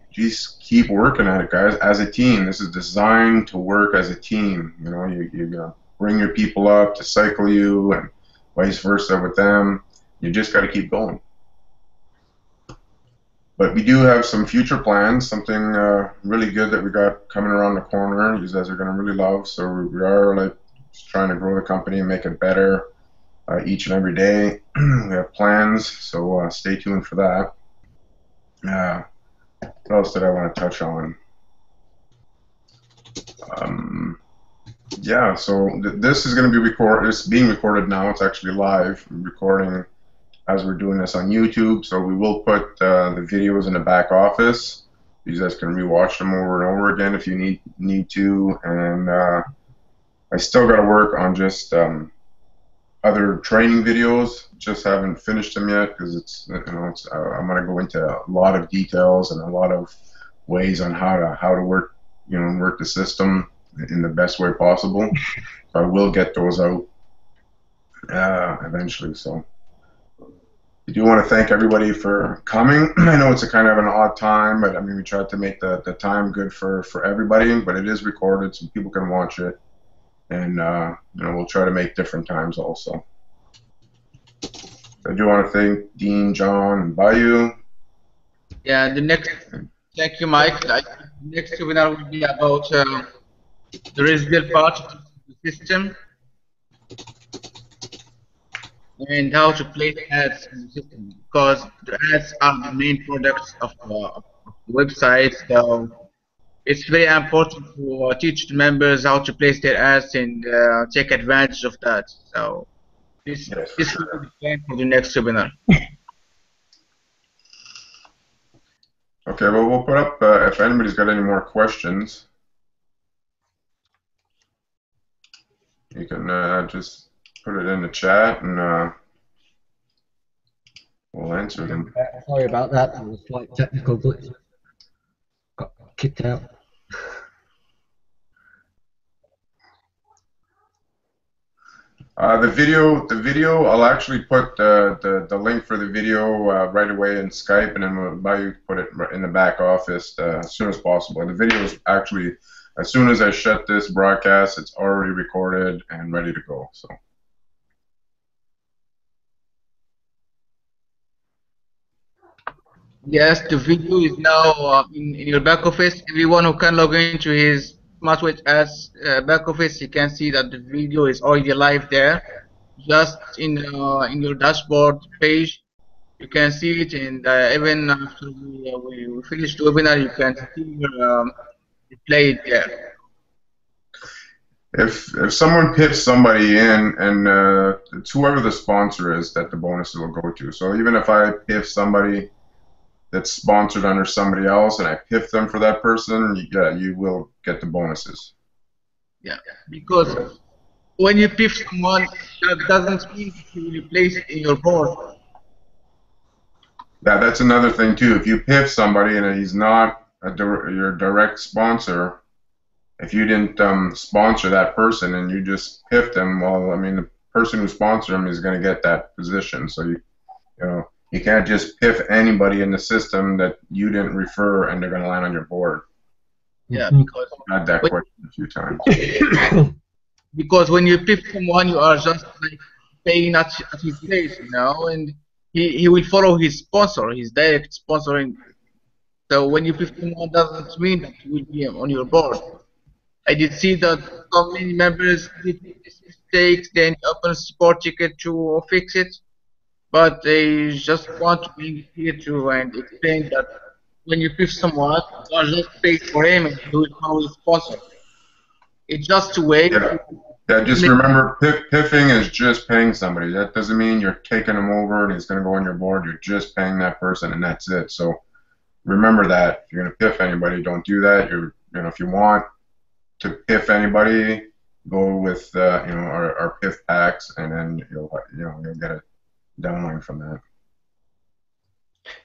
working at it, guys. As a team, this is designed to work as a team. You bring your people up to cycle you, and vice versa with them. You just got to keep going. But we do have some future plans, something really good that we got coming around the corner. You guys are going to really love. So we are just trying to grow the company and make it better each and every day. We have plans, so stay tuned for that. What else did I want to touch on? Yeah, so this is going to be recorded. It's being recorded now. It's actually live. I'm recording as we're doing this on YouTube. So we will put the videos in the back office. You guys can rewatch them over and over again if you need to. And I still got to work on just other training videos. Just haven't finished them yet because it's I'm going to go into a lot of details and a lot of ways on how to work work the system in the best way possible. So I will get those out eventually. So I do want to thank everybody for coming. I know it's a kind of an odd time, but I mean we tried to make the time good for everybody. But it is recorded, so people can watch it, and we'll try to make different times also. I do want to thank Dean, John, and Bayou. Yeah, thank you, Mike. The next webinar will be about the residual part of the system and how to place ads in the system, because the ads are the main products of the website. So it's very important to teach the members how to place their ads and take advantage of that. So this will be the plan for the next webinar. Okay, well, we'll put up, if anybody's got any more questions. You can just put it in the chat and we'll answer them. Sorry about that. There was a slight technical glitch. Got kicked out. The video, I'll actually put the link for the video right away in Skype, and then we'll allow you to put it in the back office as soon as possible. And the video is actually, as soon as I shut this broadcast, it's already recorded and ready to go. So. Yes, the video is now in your back office. Everyone who can log into his SmatWealthAds back office, you can see that the video is already live there. Just in your dashboard page, you can see it, and even after we finish the webinar, you can still play it there. If someone pips somebody in, and it's whoever the sponsor is that the bonuses will go to. So even if I piff somebody that's sponsored under somebody else, and I piff them for that person, yeah, you will get the bonuses. Yeah, because when you piff someone, that doesn't mean you will replace it in your board. Yeah, that's another thing too. If you piff somebody and he's not your direct sponsor, if you didn't sponsor that person and you just piffed him, well, I mean, the person who sponsored him is going to get that position. So you know. You can't just piff anybody in the system that you didn't refer and they're going to land on your board. Yeah, because I've had that question a few times. Because when you piff someone, you are just like paying at his place, you know, and he will follow his sponsor, his direct sponsoring. So when you piff someone, doesn't mean that he will be on your board. I did see that so many members did mistakes, then open support ticket to fix it. But I just want to bring it here to and explain that when you piff someone, you are just paid for him and he will follow his sponsor. It's just a way to just remember, piffing is just paying somebody. That doesn't mean you're taking him over and he's going to go on your board. You're just paying that person and that's it. So remember that. If you're going to piff anybody, don't do that. If you want to piff anybody, go with our piff packs, and then you'll get a downline from that.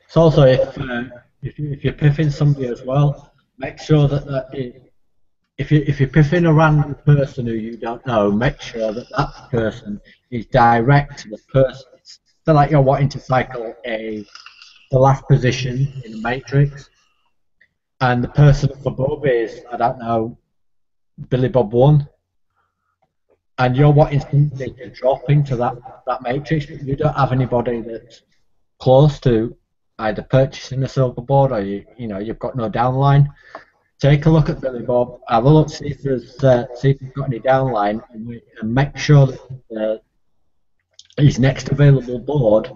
It's also if you're piffing somebody as well, make sure that if you're piffing a random person who you don't know, make sure that that person is direct to the person. So like you're wanting to cycle the last position in the matrix, and the person up above is, I don't know, Billy Bob 1, and you're wanting somebody to drop into that matrix, but you don't have anybody that's close to either purchasing a silver board or you've got no downline. Take a look at Billy Bob, have a look, see if you've got any downline, and make sure that his next available board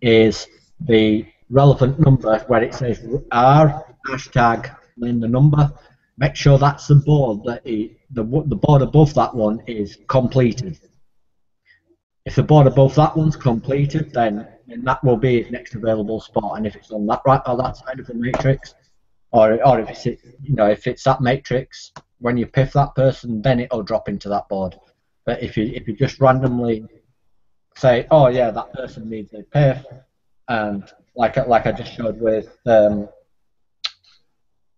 is the relevant number where it says R hashtag then the number. Make sure that's the board that the board above that one is completed. If the board above that one's completed, then that will be his next available spot. And if it's on that right or that side of the matrix, or if it's that matrix, when you piff that person, then it'll drop into that board. But if you just randomly say, oh yeah, that person needs a piff, and like I just showed with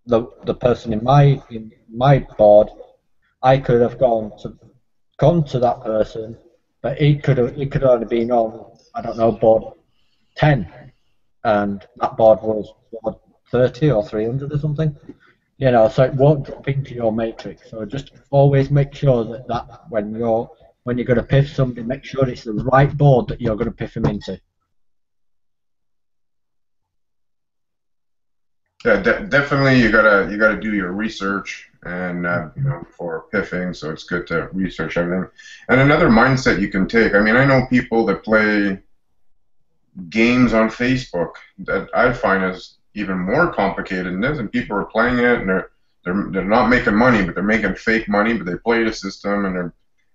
the person in my board, I could have gone to that person, but he could only been on, I don't know, board 10, and that board was board 30 or 300 or something. So it won't drop into your matrix. So just always make sure that when you're going to piff somebody, make sure it's the right board that you're going to piff them into. Yeah, definitely. You gotta do your research, and for piffing. So it's good to research everything. And another mindset you can take. I mean, I know people that play games on Facebook that I find is even more complicated than this, and people are playing it, and they're not making money, but they're making fake money, but they play the system and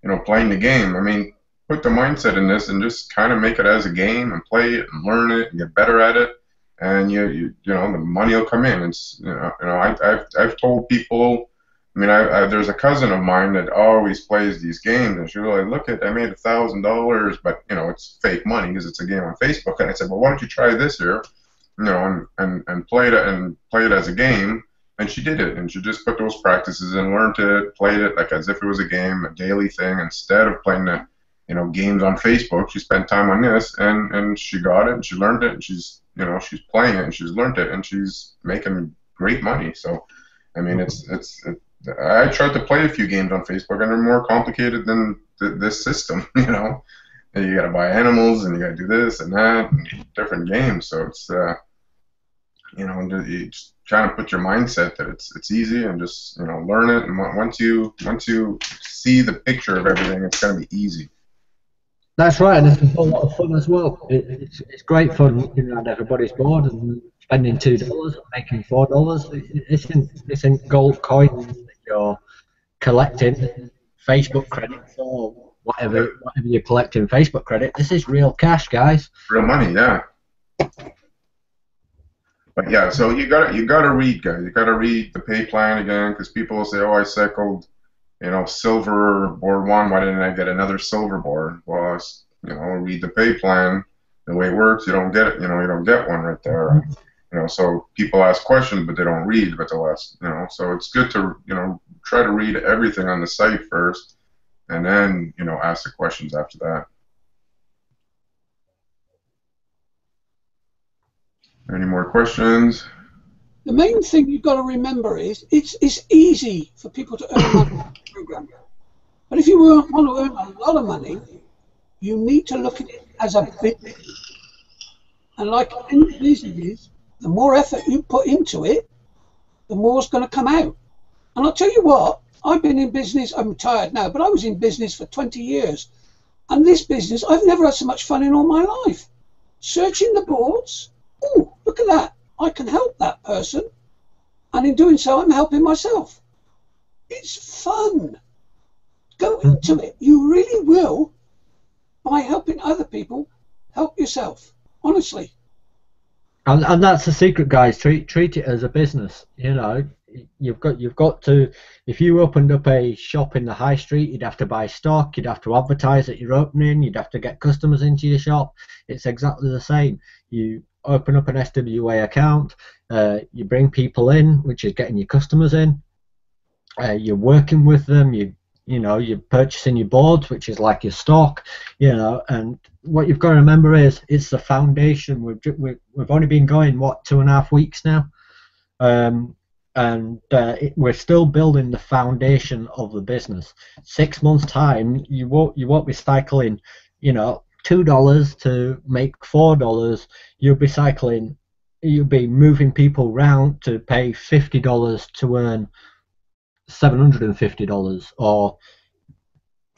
they're playing the game. I mean, put the mindset in this and just kind of make it as a game and play it and learn it and get better at it, and the money will come in. It's I've told people I mean, there's a cousin of mine that always plays these games, and she was like, "Look, I made $1,000, but you know, it's fake money because it's a game on Facebook." And I said, "Well, why don't you try this here, you know, and play it as a game?" And she did it, and she just put those practices in, learned it, played it like as if it was a game, a daily thing, instead of playing the, you know, games on Facebook. She spent time on this, and she got it, and she learned it, and she's, you know, she's playing it, and she's learned it, and she's making great money. So, I mean, I tried to play a few games on Facebook, and they're more complicated than this system, you know. And you got to buy animals, and you got to do this and that, and different games. So it's, you know, you just trying to put your mindset that it's easy and just, you know, learn it. And once you see the picture of everything, it's going to be easy. That's right, and it's a whole lot of fun as well. It's great fun looking around everybody's board and spending $2, making $4. This isn't gold coins that you're collecting, Facebook credits or whatever you're collecting Facebook credit. This is real cash, guys. Real money, yeah. But yeah, so you gotta read, guys. You gotta read the pay plan again, because people will say, "Oh, I cycled, you know, silver board 1. Why didn't I get another silver board?" Well, you know, read the pay plan. The way it works, you don't get it. You know, you don't get one right there. You know, so people ask questions, but they don't read. But they'll ask, you know, so it's good to, you know, try to read everything on the site first, and then, you know, ask the questions after that. Any more questions? The main thing you've got to remember is it's easy for people to earn money on the program. But if you want to earn a lot of money, you need to look at it as a business. And like any business, the more effort you put into it, the more is going to come out. And I'll tell you what, I've been in business, I'm retired now, but I was in business for 20 years. And this business, I've never had so much fun in all my life. Searching the boards, oh, look at that, I can help that person. And in doing so, I'm helping myself. It's fun. Go into it. You really will, by helping other people, help yourself, honestly. And that's the secret, guys. Treat it as a business. You know, you've got to. If you opened up a shop in the high street, you'd have to buy stock. You'd have to advertise that you're opening. You'd have to get customers into your shop. It's exactly the same. You open up an SWA account. You bring people in, which is getting your customers in. You're working with them. You know, you're purchasing your boards, which is like your stock, you know, and what you've got to remember is it's the foundation. We've only been going, what, 2.5 weeks now, we're still building the foundation of the business. 6 months time, you won't be cycling, you know, $2 to make $4. You'll be moving people around to pay $50 to earn $750, or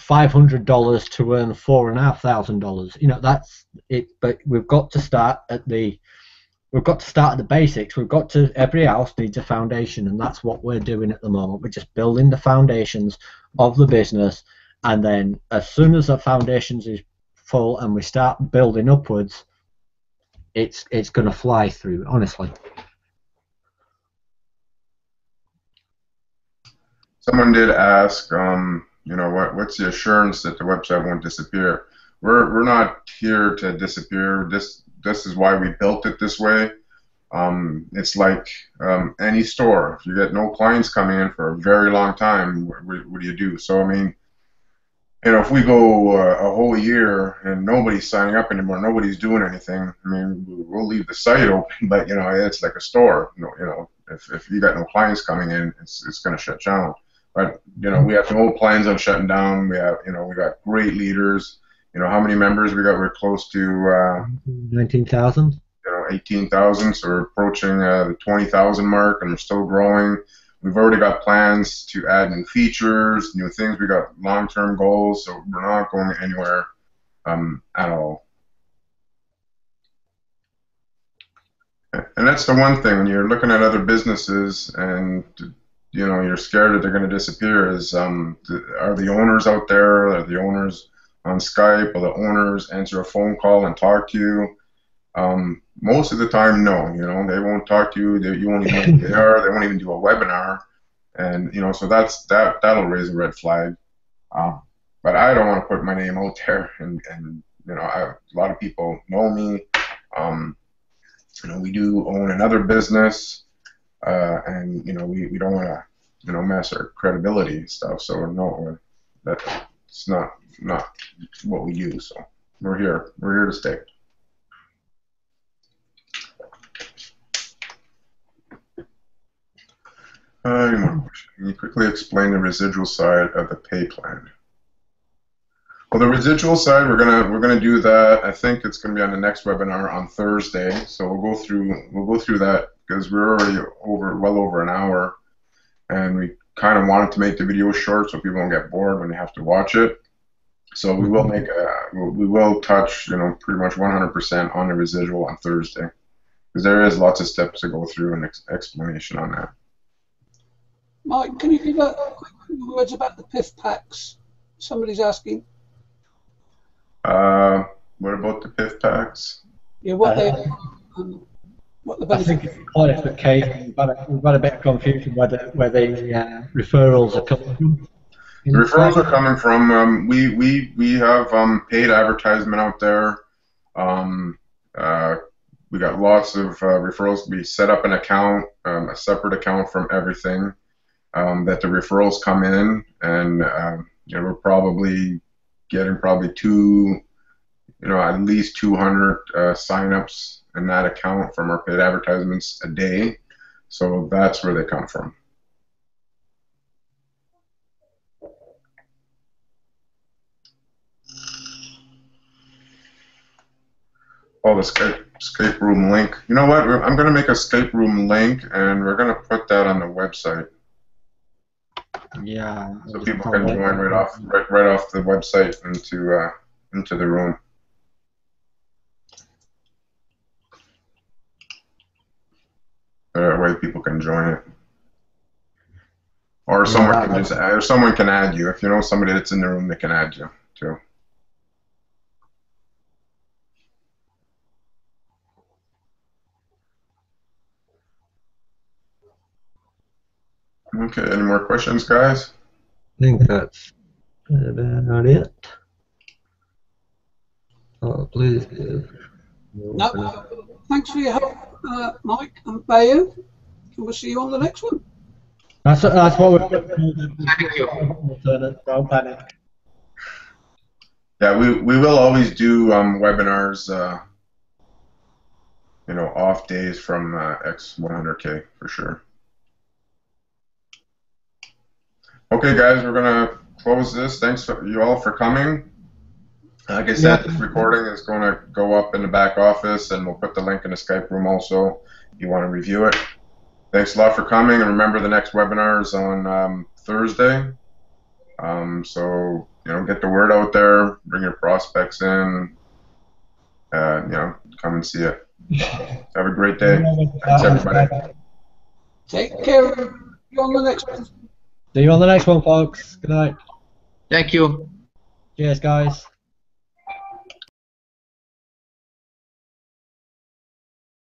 $500 to earn $4,500. You know, that's it. But we've got to start at the basics. Every house needs a foundation, and that's what we're doing at the moment. We're just building the foundations of the business, and then as soon as the foundations is full and we start building upwards, it's going to fly through, honestly. Someone did ask, you know, what's the assurance that the website won't disappear? We're not here to disappear. This is why we built it this way. It's like any store. If you get no clients coming in for a very long time, what do you do? So I mean, you know, if we go a whole year and nobody's signing up anymore, nobody's doing anything, I mean, we'll leave the site open. But you know, it's like a store. You know, if you got no clients coming in, it's going to shut down. But you know, we have no plans on shutting down. We have, you know, we got great leaders. You know, how many members we got? We're close to 19,000. You know, 18,000. So we're approaching the 20,000 mark, and we're still growing. We've already got plans to add new features, new things. We got long-term goals, so we're not going anywhere at all. And that's the one thing when you're looking at other businesses and you know, you're scared that they're going to disappear, is are the owners out there? Are the owners on Skype? Will the owners answer a phone call and talk to you? Most of the time, no. You know, they won't talk to you. You won't even know who they are. They won't even do a webinar. and you know, so that'll raise a red flag. But I don't want to put my name out there, and you know, a lot of people know me. You know, we do own another business, and you know, we don't want to, you know, mess our credibility and stuff. So no, that's not what we do. So we're here to stay. Any more questions? Can you quickly explain the residual side of the pay plan? Well, the residual side, we're gonna do that. I think it's gonna be on the next webinar on Thursday. So we'll go through that because we're already well over an hour, and we kind of wanted to make the video short so people don't get bored when they have to watch it. So we will we will touch, you know, pretty much 100% on the residual on Thursday, because there is lots of steps to go through and explanation on that. Mike, can you give a quick words about the PIF packs? Somebody's asking. What about the PIF packs? Yeah, what they what the benefits. I think it's clarification. We've had a bit of confusion where the referrals are coming from. The referrals are coming from, we have paid advertisement out there. We got lots of referrals. We set up an account, a separate account from everything, that the referrals come in, and you know, we're probably getting at least 200 signups in that account from our paid advertisements a day. So that's where they come from. Oh, the Skype room link. You know what? I'm going to make a Skype room link, and we're going to put that on the website. Yeah. So people can join right off the website into the room. That way people can join it. Or someone can add you. If you know somebody that's in the room, they can add you too. Okay, any more questions, guys? I think that's about it. Oh, please give. No, thanks for your help, Mike and Bayo. And we'll see you on the next one. That's what we're doing. Thank you. Don't panic. Yeah, we will always do webinars, you know, off days from X100K for sure. Okay, guys, we're gonna close this. Thanks you all for coming. Like I said, this recording is going to go up in the back office, and we'll put the link in the Skype room also if you want to review it. Thanks a lot for coming, and remember the next webinar is on Thursday. So, you know, get the word out there, bring your prospects in, you know, come and see it. Have a great day. Thanks, everybody. Take care. See you on the next one. See you on the next one, folks. Good night. Thank you. Cheers, guys.